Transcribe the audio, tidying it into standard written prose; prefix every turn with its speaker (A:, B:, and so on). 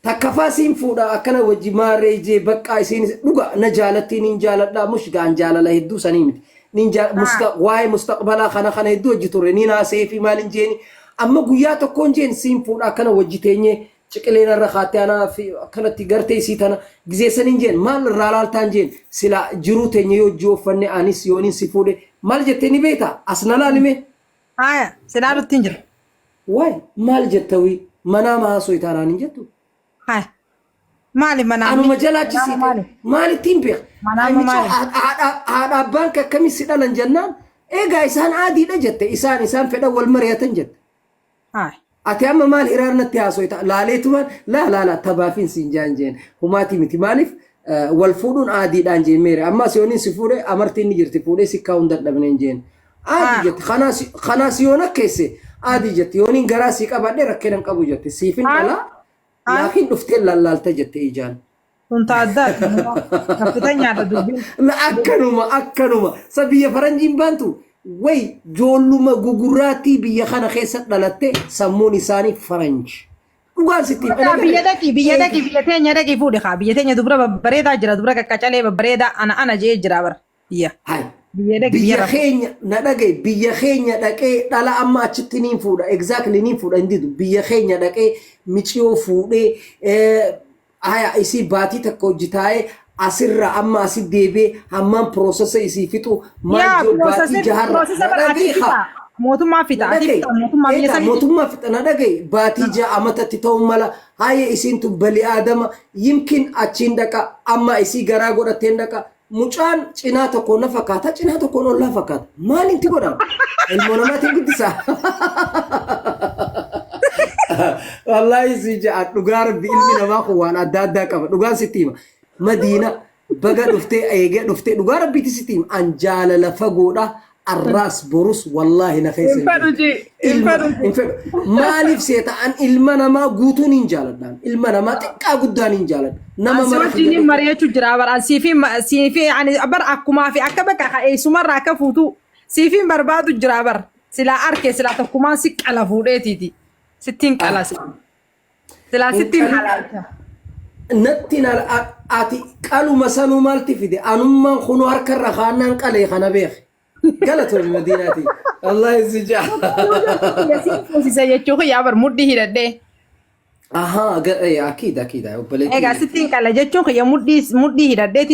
A: Takkafasiin fuudha akkana wajji maarree ijee bakka isiin dhuga na jaalatti nin jaaladha mush gaan jaalala hedduu sanii miti. Waa'ee mustaqbalaa kana hedduu hojii turre ni naasee fi maal hin jeeni amma guyyaa tokkoon jeen siin fuudha akkana wajji teenyee ciqileen irra kaatee anaa fi akkanatti gartee isii tana gizeessan hin jeen maal irraa laaltaan jeen sila jiruu teenyee yoo hojii uffanne anis yooniin si fuudhe maal jettee ni beekta as na laalime.
B: Haya silaa dhuttiin jira.
A: Waay maal jettawii manaa maasoo itaanaan hin jettu.
B: Haya maali manaa.
A: Anuma jalaachisiite maalittiin beeka. Haadha abbaan akkamitti si dhalan jennaan egaa isaan aadiidha jette isaan fedha wal mari'atan jette. Ati amma maal hiraarnatti haasoita laaleetumaan laa tabaafin siin jaan jeen humaatii miti maaliif wal fuudhuun aadiidhaan jeen meere amma siyooniin si fuudhee amartiin ni jirti fuudhee si kaa'uun dadhabneen jeen. Aadii jette kanaas yoon akkeesse aadii jette yooniin garaa si qabadhe rakkinaan qabu jette siifin dhalaa laakiin dhuftee lallaalta jette ijaan.
B: Kunta addaati kapitan nyaata dubbiin.
A: Akkanuma sa biyya faranjiin baantu way joolluma gugurraatii biyya kana keessa dhalatte sammuun isaanii faranji. Dhugaan sitti
B: biyya teenya dhaqi fuudhe haa biyya teenya dubra babbareedaa jira dubra qaqqacalee babbareedaa ana jee jira bara biyya. Biyya
A: keenya na dhagee biyya keenya dhaqee dhala amma achitti niin fuudha exactly niin fuudha hin didu biyya keenya dhaqee miciyoo fuudhee haya isii baatii takka hojjitaa'ee asirra amma asi deebee hammaan piroosesa isii fixu
B: maal baatii jaharra mootummaa fixa
A: mootummaa fixa na dhagee baatii ja'a amatatti ta'uu mala haya isiin tun bali aadama yimkin achiin dhaqa amma isii garaa godhatteen dhaqa mucaan cinaa tokko na fakkaata cinaa tokko ollaa fakkaata maalinti godhama ilmoo namaatiin guddisaa. Wallahi si ja'a dhugaa rabbi ilmi namaa kun waan adda addaa qaba dhugaan sitti hima madiina baga dhuftee eegee dhuftee dhugaa rabbiiti sitti hima an jaalala fagoodha arraas borus wallahi na keessa maaliif seeta an ilma namaa guutuun hin jaaladhaan ilma namaa xiqqaa guddaan hin jaaladha nama
B: mara wajjin mari'achuu jira bara siifi yani bar akkumaa fi akka bakka eessumarraa akka fuutu siifiin barbaadu jira bar silaa arkee silaa tokkumaan si qala fuudheetiiti. Sittin qalas. Silaa sittin halaalcha.
A: Nattiin ati qaluma sanuu maalti fide anummaan kunu harkarra kaannaan qalee kana beeke. Galatoon madiinaati. Wallahi si jaa.
B: Yasiin fuusisa jechuun yaa bar mudhii hidhadhee.
A: Ahaa akiida.
B: Egaa sittin qala jechuun yaa mudhii hidhadheeti.